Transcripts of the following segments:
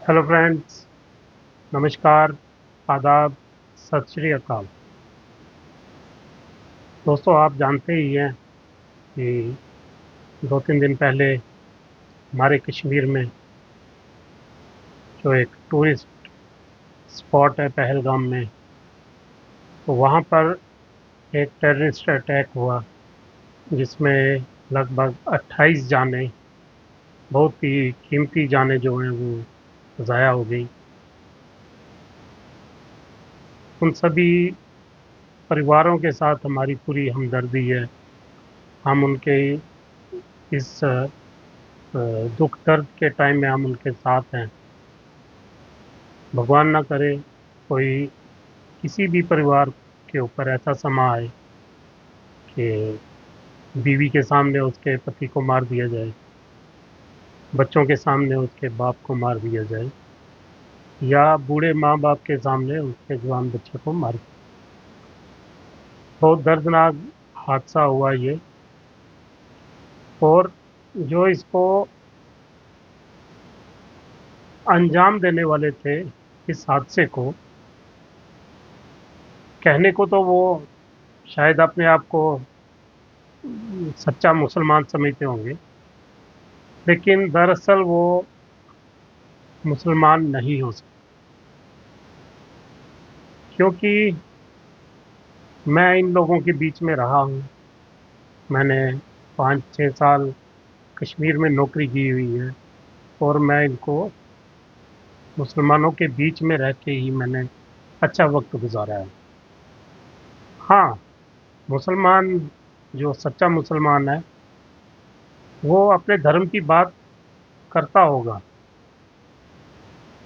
Hello friends. नमस्कार। आदाब। सत श्री अकाल। दोस्तों, आप जानते ही हैं कि 2-3 दिन पहले हमारे कश्मीर में जो एक टूरिस्ट स्पॉट है पहलगाम में, तो वहाँ पर एक टेररिस्ट अटैक हुआ जिसमें लगभग 28 जानें, बहुत ही कीमती जानें जो हैं वो ज़ाया हो गई। उन सभी परिवारों के साथ हमारी पूरी हमदर्दी है। हम उनके इस दुख दर्द के टाइम में हम उनके साथ हैं। भगवान ना करे कोई किसी भी परिवार के ऊपर ऐसा समा आए कि बीवी के सामने उसके पति को मार दिया जाए, बच्चों के सामने उसके बाप को मार दिया जाए, या बूढ़े माँ बाप के सामने उसके जवान बच्चे को मार दिया। बहुत दर्दनाक हादसा हुआ ये। और जो इसको अंजाम देने वाले थे इस हादसे को, कहने को तो वो शायद अपने आप को सच्चा मुसलमान समझते होंगे, लेकिन दरअसल वो मुसलमान नहीं हो सकते। क्योंकि मैं इन लोगों के बीच में रहा हूँ। मैंने 5-6 साल कश्मीर में नौकरी की हुई है, और मैं इनको मुसलमानों के बीच में रह के ही मैंने अच्छा वक्त गुजारा है। हाँ, मुसलमान जो सच्चा मुसलमान है वो अपने धर्म की बात करता होगा,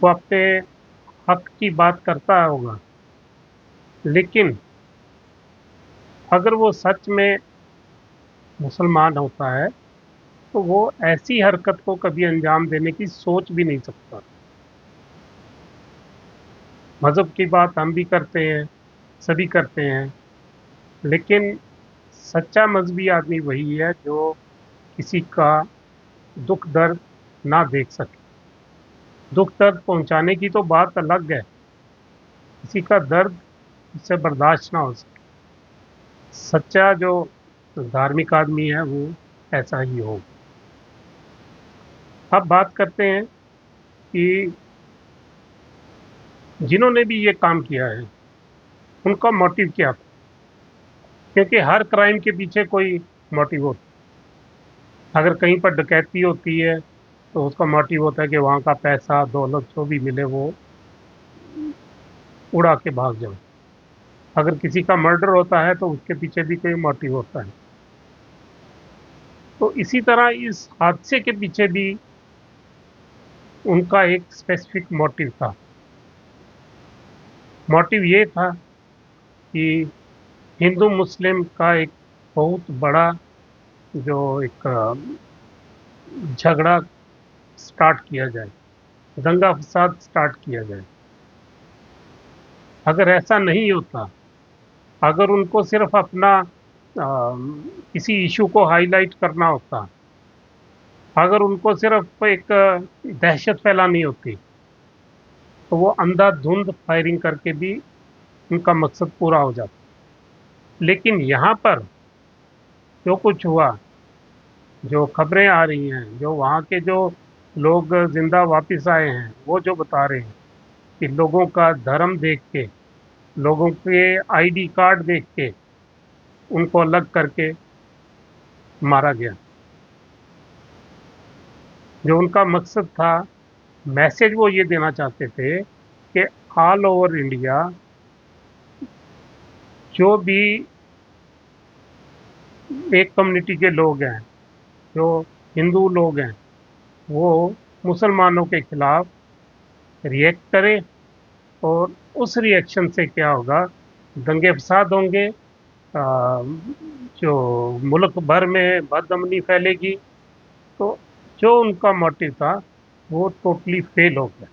वो अपने हक की बात करता होगा, लेकिन अगर वो सच में मुसलमान होता है तो वो ऐसी हरकत को कभी अंजाम देने की सोच भी नहीं सकता। मज़हब की बात हम भी करते हैं, सभी करते हैं, लेकिन सच्चा मजहबी आदमी वही है जो किसी का दुख दर्द ना देख सके। दुख दर्द पहुंचाने की तो बात अलग है, किसी का दर्द उससे बर्दाश्त ना हो सके। सच्चा जो धार्मिक आदमी है वो ऐसा ही हो। अब बात करते हैं कि जिन्होंने भी ये काम किया है उनका मोटिव क्या था। क्योंकि हर क्राइम के पीछे कोई मोटिव होता है। अगर कहीं पर डकैती होती है तो उसका मोटिव होता है कि वहाँ का पैसा दौलत जो भी मिले वो उड़ा के भाग जाओ। अगर किसी का मर्डर होता है तो उसके पीछे भी कोई मोटिव होता है। तो इसी तरह इस हादसे के पीछे भी उनका एक स्पेसिफिक मोटिव था। मोटिव ये था कि हिंदू मुस्लिम का एक बहुत बड़ा जो एक झगड़ा स्टार्ट किया जाए, दंगा फसाद स्टार्ट किया जाए। अगर ऐसा नहीं होता, अगर उनको सिर्फ अपना किसी इशू को हाईलाइट करना होता, अगर उनको सिर्फ एक दहशत फैलानी होती, तो वो अंधाधुंध फायरिंग करके भी उनका मकसद पूरा हो जाता। लेकिन यहाँ पर जो कुछ हुआ, जो खबरें आ रही हैं, जो वहाँ के जो लोग जिंदा वापस आए हैं वो जो बता रहे हैं कि लोगों का धर्म देख के, लोगों के आईडी कार्ड देख के उनको अलग करके मारा गया। जो उनका मकसद था, मैसेज वो ये देना चाहते थे कि ऑल ओवर इंडिया जो भी एक कम्युनिटी के लोग हैं, जो हिंदू लोग हैं, वो मुसलमानों के खिलाफ रिएक्ट करें। और उस रिएक्शन से क्या होगा, दंगे फसाद होंगे, जो मुल्क भर में बदअमनी फैलेगी। तो जो उनका मोटिव था वो टोटली फेल हो गया।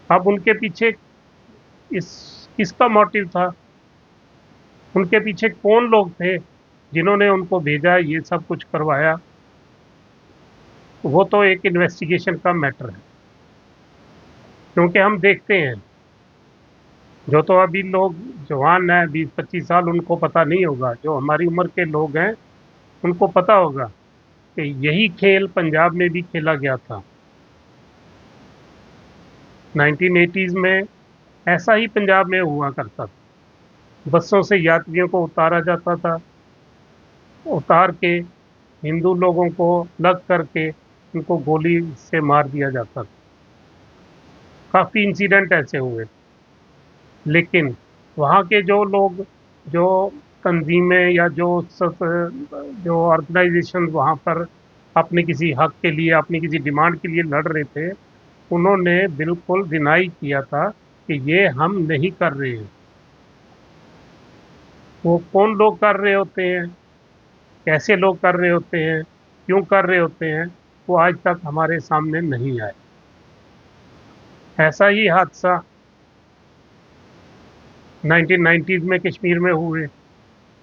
अब उनके पीछे इस किसका मोटिव था, उनके पीछे कौन लोग थे जिन्होंने उनको भेजा, ये सब कुछ करवाया, वो तो एक इन्वेस्टिगेशन का मैटर है। क्योंकि हम देखते हैं, जो तो अभी लोग जवान हैं 20-25 साल, उनको पता नहीं होगा। जो हमारी उम्र के लोग हैं उनको पता होगा कि यही खेल पंजाब में भी खेला गया था 1980s में। ऐसा ही पंजाब में हुआ करता था। बसों से यात्रियों को उतारा जाता था, उतार के हिंदू लोगों को लग करके उनको गोली से मार दिया जाता था। काफी इंसिडेंट ऐसे हुए। लेकिन वहाँ के जो लोग, जो तंजीमें या जो ऑर्गेनाइजेशन वहाँ पर अपने किसी हक के लिए, अपनी किसी डिमांड के लिए लड़ रहे थे, उन्होंने बिल्कुल डिनाई किया था कि ये हम नहीं कर रहे हैं। वो कौन लोग कर रहे होते हैं, कैसे लोग कर रहे होते हैं, क्यों कर रहे होते हैं, वो आज तक हमारे सामने नहीं आए। ऐसा ही हादसा 1990s में कश्मीर में हुए।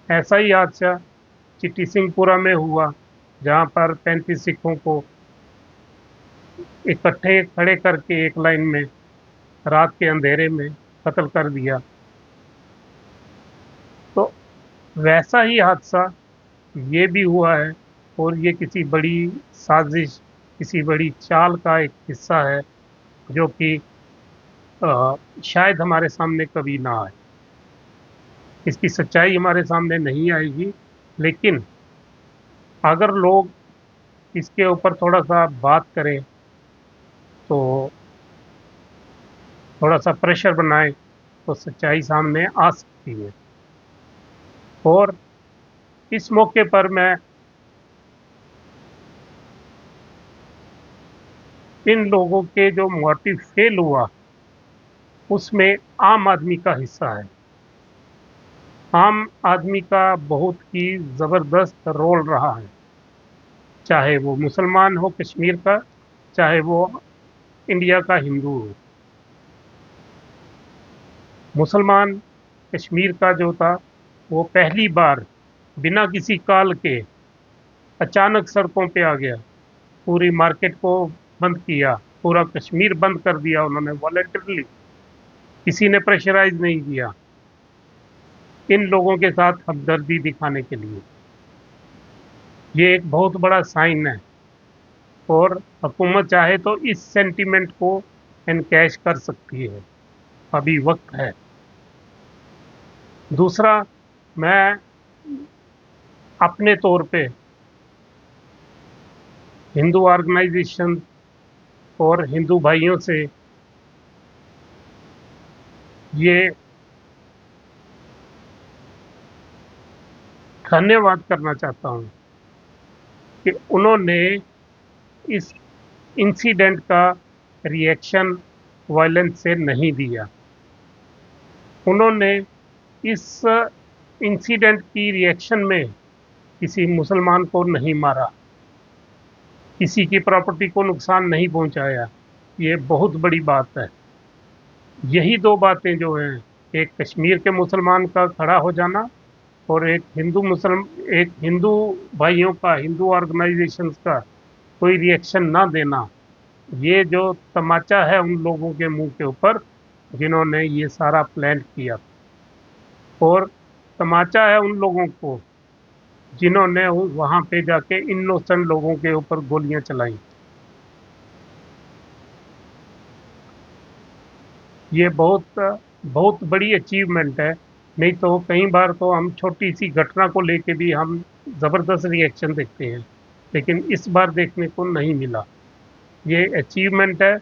ऐसा ही हादसा चिट्टी सिंहपुरा में हुआ, जहाँ पर 35 सिखों को इकट्ठे खड़े करके एक लाइन में रात के अंधेरे में कत्ल कर दिया। तो वैसा ही हादसा ये भी हुआ है, और ये किसी बड़ी साजिश, किसी बड़ी चाल का एक हिस्सा है, जो कि शायद हमारे सामने कभी ना आए। इसकी सच्चाई हमारे सामने नहीं आएगी। लेकिन अगर लोग इसके ऊपर थोड़ा सा बात करें, तो थोड़ा सा प्रेशर बनाए, तो सच्चाई सामने आ सकती है। और इस मौके पर मैं इन लोगों के जो मोटिव फेल हुआ, उसमें आम आदमी का हिस्सा है। आम आदमी का बहुत ही जबरदस्त रोल रहा है। चाहे वो मुसलमान हो कश्मीर का, चाहे वो इंडिया का हिंदू हो। मुसलमान कश्मीर का जो था, वो पहली बार बिना किसी काल के अचानक सड़कों पे आ गया। पूरी मार्केट को बंद किया, पूरा कश्मीर बंद कर दिया उन्होंने वॉलेंटरली। किसी ने प्रेशराइज नहीं किया, इन लोगों के साथ हमदर्दी दिखाने के लिए। ये एक बहुत बड़ा साइन है, और हुकूमत चाहे तो इस सेंटीमेंट को एनकैश कर सकती है, अभी वक्त है। दूसरा, मैं अपने तौर पे हिंदू ऑर्गेनाइजेशन और हिंदू भाइयों से ये धन्यवाद करना चाहता हूँ कि उन्होंने इस इंसिडेंट का रिएक्शन वायलेंस से नहीं दिया। उन्होंने इस इंसिडेंट की रिएक्शन में किसी मुसलमान को नहीं मारा, किसी की प्रॉपर्टी को नुकसान नहीं पहुंचाया। ये बहुत बड़ी बात है। यही दो बातें जो हैं, एक कश्मीर के मुसलमान का खड़ा हो जाना, और एक हिंदू भाइयों का, हिंदू ऑर्गेनाइजेशंस का कोई रिएक्शन ना देना, ये जो तमाचा है उन लोगों के मुंह के ऊपर जिन्होंने ये सारा प्लान किया। और तमाचा है उन लोगों को जिन्होंने वहां पे जाके इनोसेंट लोगों के ऊपर गोलियां चलाई। ये बहुत बहुत बड़ी अचीवमेंट है। नहीं तो कई बार तो हम छोटी सी घटना को लेके भी हम जबरदस्त रिएक्शन देखते हैं, लेकिन इस बार देखने को नहीं मिला। ये अचीवमेंट है,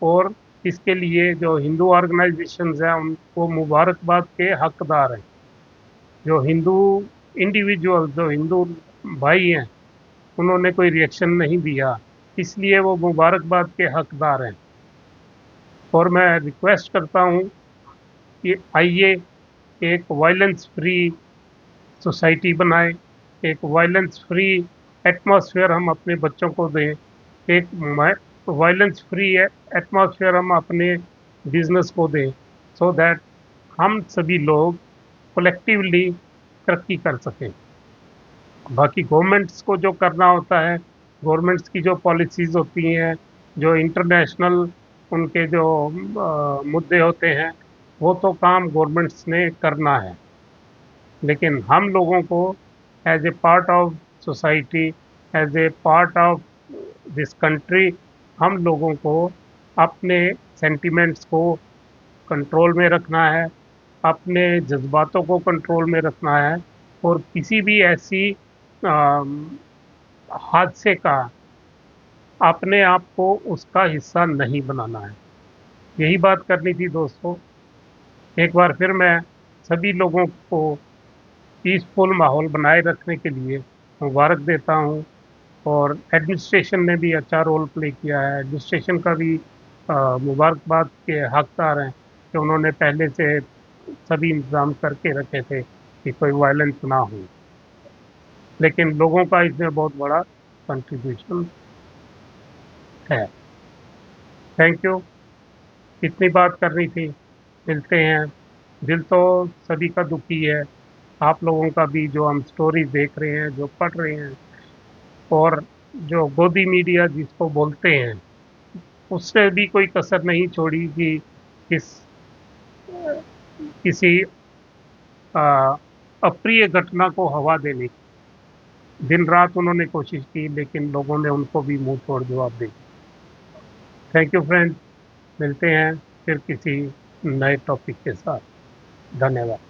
और इसके लिए जो हिंदू ऑर्गेनाइजेशंस हैं उनको मुबारकबाद के हकदार हैं। जो हिंदू इंडिविजुअल, जो हिंदू भाई हैं, उन्होंने कोई रिएक्शन नहीं दिया, इसलिए वो मुबारकबाद के हकदार हैं। और मैं रिक्वेस्ट करता हूँ कि आइए एक वायलेंस फ्री सोसाइटी बनाएं, एक वायलेंस फ्री एटमॉस्फेयर हम अपने बच्चों को दें, एक वायलेंस फ्री एटमॉस्फेयर हम अपने बिजनेस को दें, सो दैट हम सभी लोग कलेक्टिवली तरक्की कर सकें। बाकी गवर्नमेंट्स को जो करना होता है, गवर्नमेंट्स की जो पॉलिसीज होती हैं, जो इंटरनेशनल उनके जो मुद्दे होते हैं, वो तो काम गवर्नमेंट्स ने करना है, लेकिन हम लोगों को as a part of society, as a part of this country, हम लोगों को अपने सेंटिमेंट्स को कंट्रोल में रखना है, अपने जज्बातों को कंट्रोल में रखना है, और किसी भी ऐसी हादसे का अपने आप को उसका हिस्सा नहीं बनाना है। यही बात करनी थी दोस्तों। एक बार फिर मैं सभी लोगों को पीसफुल माहौल बनाए रखने के लिए मुबारक देता हूँ, और एडमिनिस्ट्रेशन ने भी अच्छा रोल प्ले किया है। एडमिनिस्ट्रेशन का भी मुबारकबाद के हकदार हैं कि उन्होंने पहले से सभी इंतजाम करके रखे थे कि कोई वायलेंस ना हो, लेकिन लोगों का इसमें बहुत बड़ा कंट्रीब्यूशन है। Thank you. इतनी बात करनी थी। मिलते हैं। दिल तो सभी का दुखी है, आप लोगों का भी, जो हम स्टोरीज देख रहे हैं, जो पढ़ रहे हैं, और जो गोदी मीडिया जिसको बोलते हैं, उसने भी कोई कसर नहीं छोड़ी कि किस किसी आ, अप्रिय घटना को हवा देने की। दिन रात उन्होंने कोशिश की, लेकिन लोगों ने उनको भी मुंह तोड़ जवाब दे दिया। Thank you friends. मिलते हैं फिर किसी नए टॉपिक के साथ। धन्यवाद।